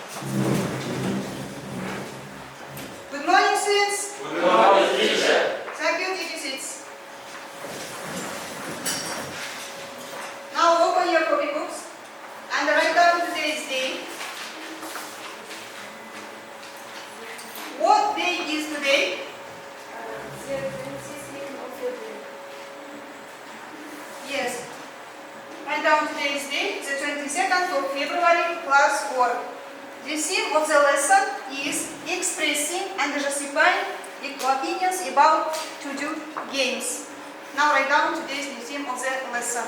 Good morning, students. Good morning, teacher. Thank you, teacher seats. Now open your copybooks and write down today's day. What day is today? The 22nd of February. Yes. Write down today's day, the 22nd of February, class 4. The theme of the lesson is expressing and justifying opinions about to-do games. Now write down today's theme of the lesson.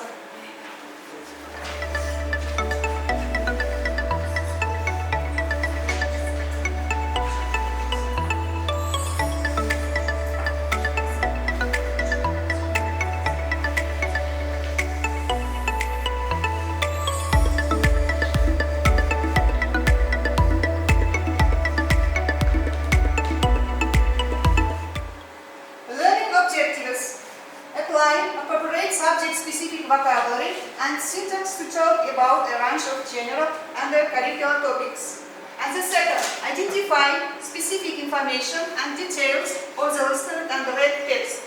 Apply appropriate subject-specific vocabulary and syntax to talk about a range of general and curricular topics. And the second, identify specific information and details of the listed and read text.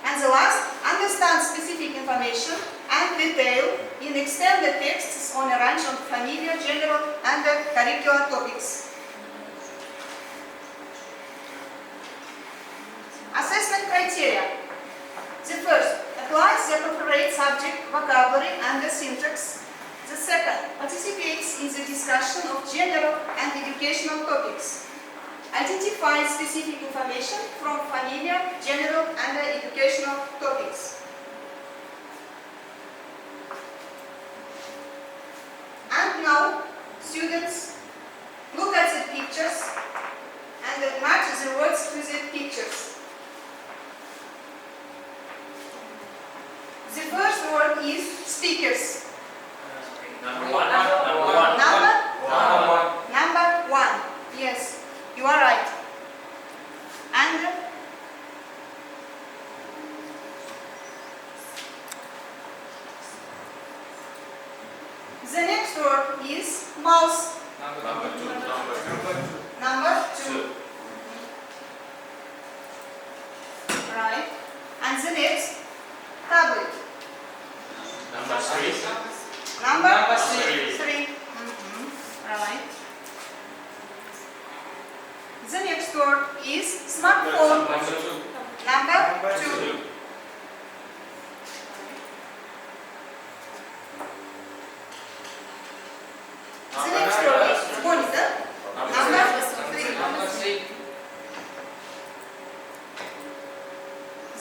And the last, understand specific information and detail in extended texts on a range of familiar, general and curricular topics. Assessment criteria. The first, applies the appropriate subject, vocabulary and the syntax. The second, participates in the discussion of general and educational topics. Identifies specific information from familiar, general and educational topics. And now, students, look at the pictures and match the words to the pictures. The first word is speakers. Number one. Number one. Yes, you are right. And the next word is mouse. Number two. Number two. Right. And the next, tablet. Number three. Number three. three. Right. The next word is smartphone. Number two. Number two. The next word is monitor. Number three. Number three.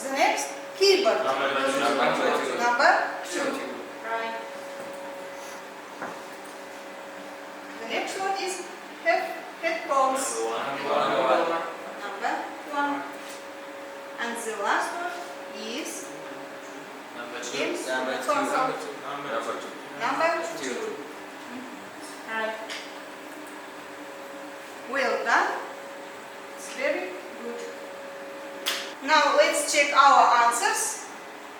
The next, keyboard. Number two. Number two. Right. The next one is headphones. Number Number one. And the last one is games console. Number two. Right. Well done. It's very good. Now let's check our answers.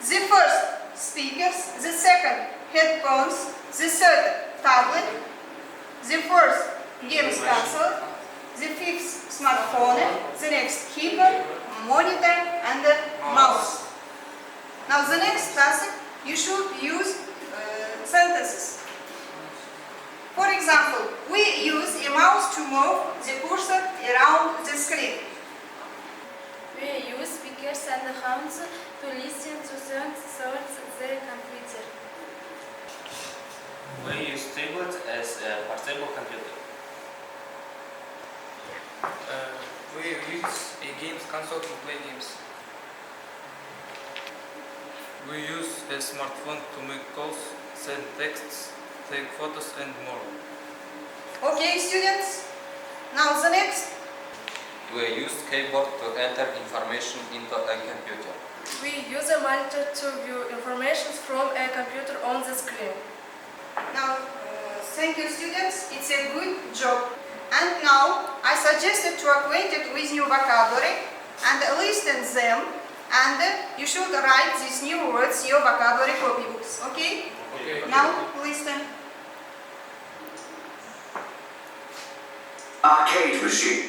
The first, speakers. The second, headphones. The third, tablet. The fourth, games console. The fifth, smartphone. The next, keyboard, monitor, and mouse. Now the next task, you should use sentences. For example, we use a mouse to move the cursor around the screen. We use speakers and hands to listen to songs through the computer. We use tablet as a portable computer. We use a games console to play games. We use a smartphone to make calls, send texts, take photos and more. Okay, students. Now the next. We use keyboard to enter information into a computer. We use a monitor to view information from a computer on the screen. Now, thank you, students. It's a good job. And now, I suggested to acquaint it with new vocabulary and listen them. And you should write these new words in your vocabulary copybooks. Okay? Okay. Now, listen. Arcade machine.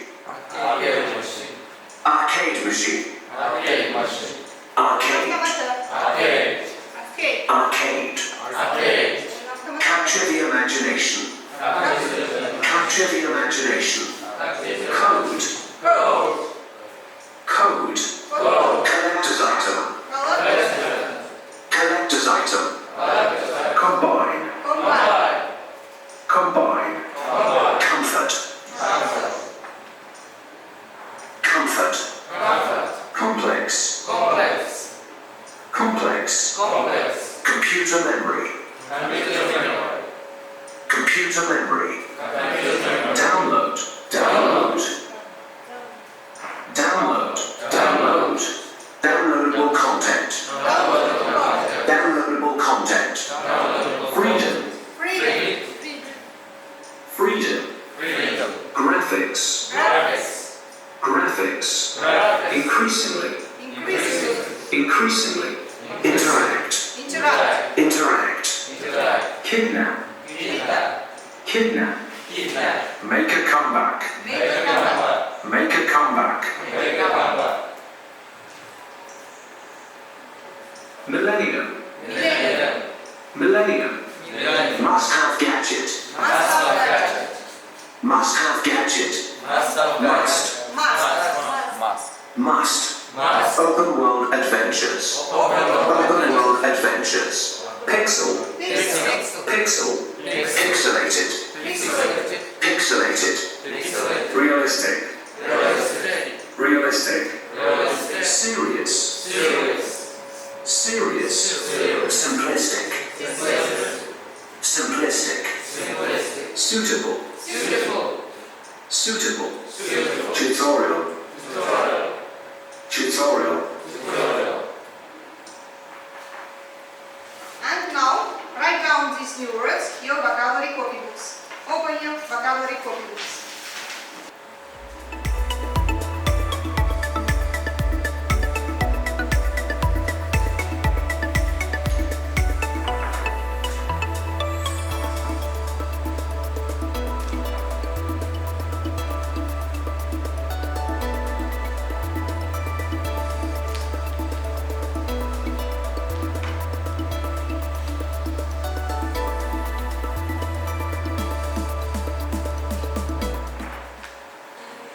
Arcade machine. Arcade machine. Arcade machine. Arcade. Arcade. Arcade. Arcade. Arcade. Capture the imagination. Capture the imagination. Code. Code. Code. Code. Collector's item. Collector's item. Combine. Combine. Combine. Comfort. Comfort. Complex. Complex. Complex. Complex. Computer memory. Computer memory. Download. Download. Download. Download. Downloadable content. Downloadable content. Freedom. Freedom. Freedom. Freedom. Graphics. Graphics. Graphics. Graphics. Increasingly. Increasingly. Increasingly. Interact. Interact. Interact. Interact. Kidnap. Kidnap. Kidnap. Kidnap. Make a comeback. Make a comeback. Make a comeback. Make a comeback. Millennium. Millennium. Millennium. Millennium. Must have gadget. Must have gadget. Must have gadget. Must have Must. Must. Must. Must. Open world adventures. Open world adventures. Pixel. Pixel. Pixel. Pixelated. Pixel. Pixelated. Pixelated. Realistic. Realistic. Realistic. Realistic. Serious. Serious. Serious. Simplistic. Simplistic. Simplistic. Suitable. Suitable. Suitable. Suitable. Tutorial. Tutorial. Tutorial. Tutorial. And now, write down these new words in your vocabulary copybooks. Open your vocabulary copybooks.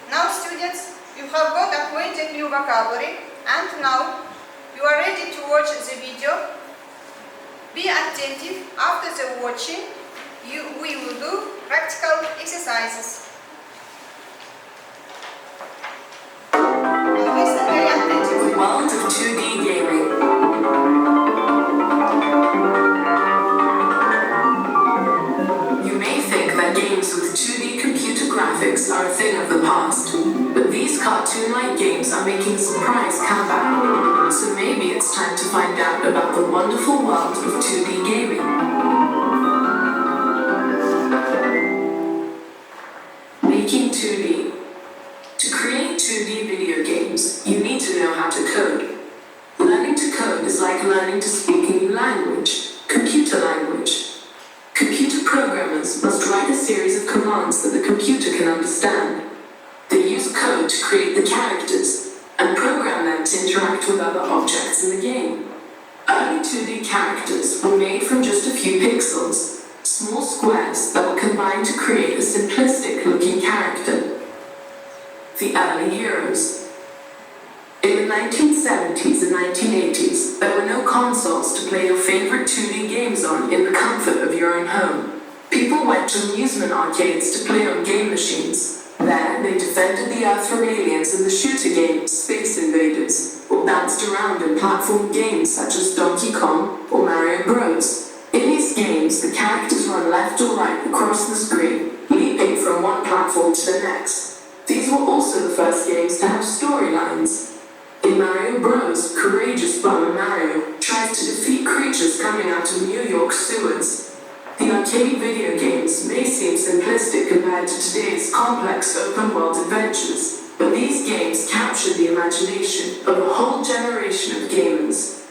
Now students, you have got acquainted new vocabulary and now you are ready to watch the video. Be attentive. After the watching, we will do practical exercises. Now listen very attentively. World of 2D gaming. You may think that games with 2D computer graphics are a thing of the past, but these cartoon-like games are making a surprise comeback. So maybe it's time to find out about the wonderful world of 2D gaming. Making 2D. To create 2D video games, you need to know how to code. Learning to code is like learning to speak a new language, computer language. Computer programmers must write a series of commands that the computer can understand. They use code to create the characters and program them to interact with other objects in the game. Early 2D characters were made from just a few pixels, small squares that were combined to create a simplistic-looking character. The early heroes. In the 1970s and 1980s, there were no consoles to play your favorite 2D games on in the comfort of your own home. People went to amusement arcades to play on game machines. There, they defended the Earth from aliens in the shooter game Space Invaders, or bounced around in platform games such as Donkey Kong or Mario Bros. In these games, the characters run left or right across the screen, leaping from one platform to the next. These were also the first games to have storylines. In Mario Bros., courageous bomber Mario tries to defeat creatures coming out of New York sewers. The arcade video games may seem simplistic compared to today's complex open-world adventures, but these games captured the imagination of a whole generation of gamers.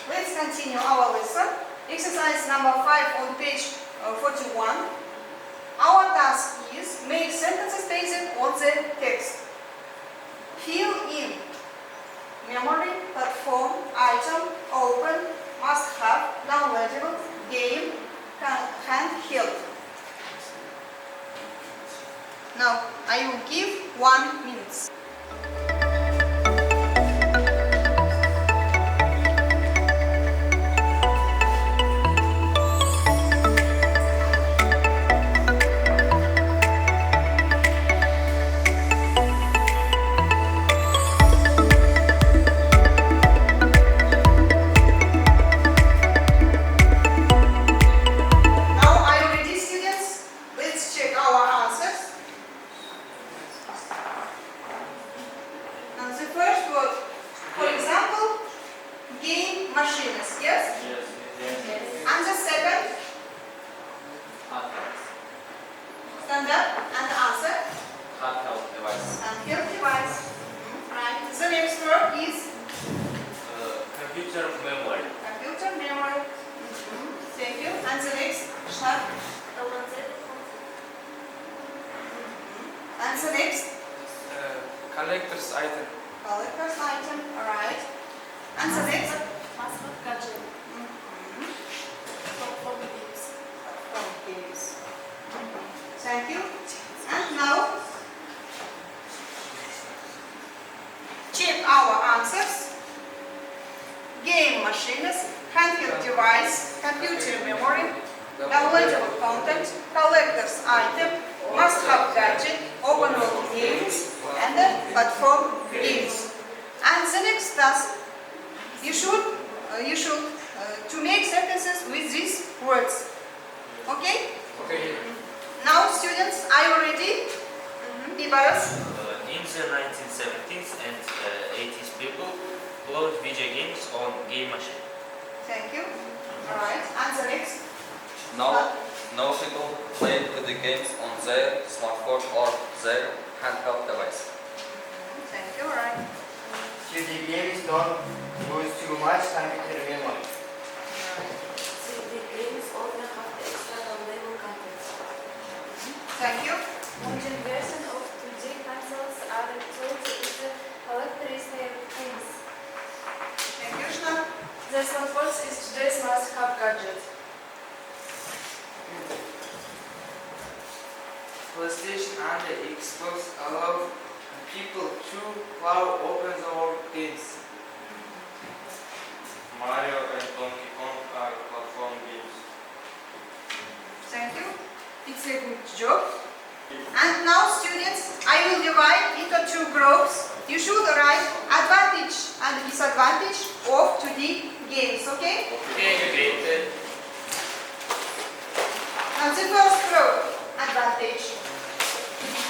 Let's continue our lesson. Exercise number 5 on page 41. Our task is make sentences Now I will give 1 minute. Now are you ready, students? Let's check our answers. Now the first word, for example, game machines, yes? Yes. And the second, stand up and answer. Handheld device. And help device. Right. The next word is Computer memory. computer memory. Thank you. And the next, Ashaq. And the next, Collector's item. collector's item. Alright. And the next, Mascot gadget. Phone games. phone games. Thank you. And now, check our answers. Game machines, handheld device, computer memory, downloadable content, collector's item, must-have gadget, open world games, and then platform games. And the next task, you should to make sentences with these words. Okay? Okay. Now, students, are you ready? Bibaras? In the 1970s and 80s, people played video games on game machine. Thank you. Alright. And the next? Now people play video games on their smartphone or their handheld device. Thank you. Alright. The games don't use too much computer memory. The games often have extra downloadable content. Thank you. Modern version of 2D consoles are told is the characteristic things. Thank you, Shna. The smartphone is today's must-have gadget. PlayStation and the Xbox allow people to play open world games. Mario and Donkey Kong are platform games. Thank you. It's a good job. And now, students, I will divide into 2 groups. You should write advantage and disadvantage of 2D games, okay? Okay. And the first group, advantage.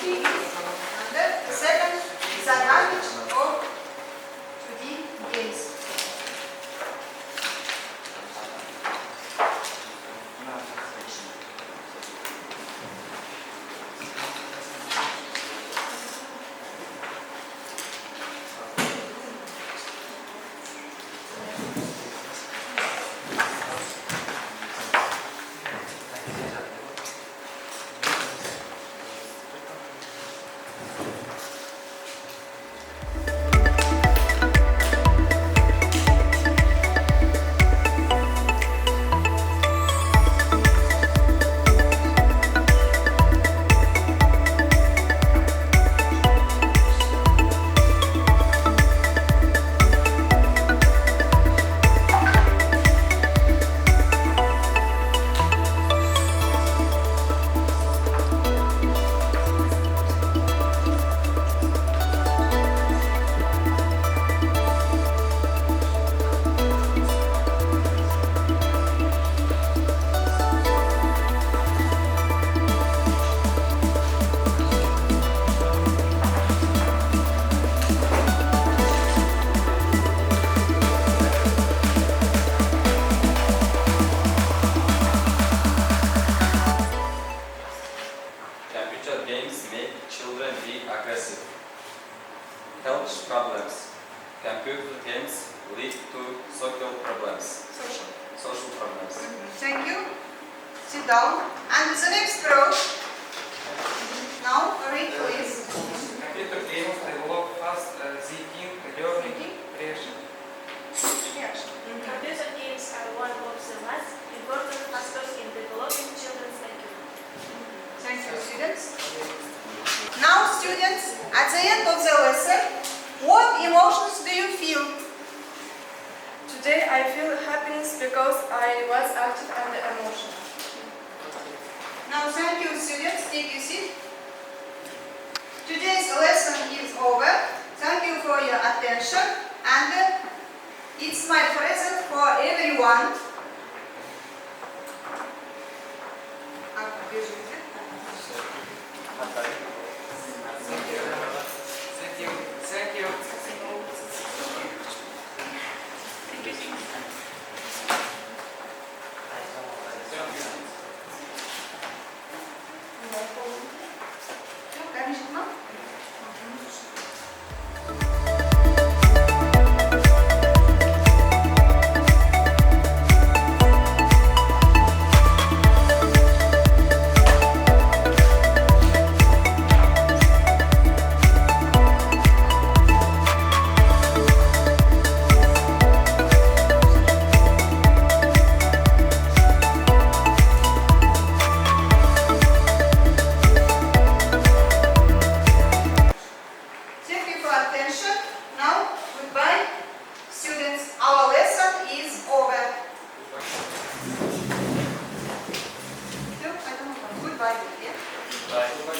And then the second, disadvantage of 2D games. Health problems. Computer games lead to social problems. Social problems. Thank you. Sit down. And the next group. Now, read please. Computer games develop fast thinking, learning, creation. Yes. Computer games are one of the most important factors in developing children's IQ. Thank you, students. Now, students, at the end of the lesson, what emotions do you feel? Today I feel happiness because I was active and emotional. Now, thank you, students. Take your seat. Today's lesson is over. Thank you for your attention, and it's my present for everyone. Thank you. Конечно.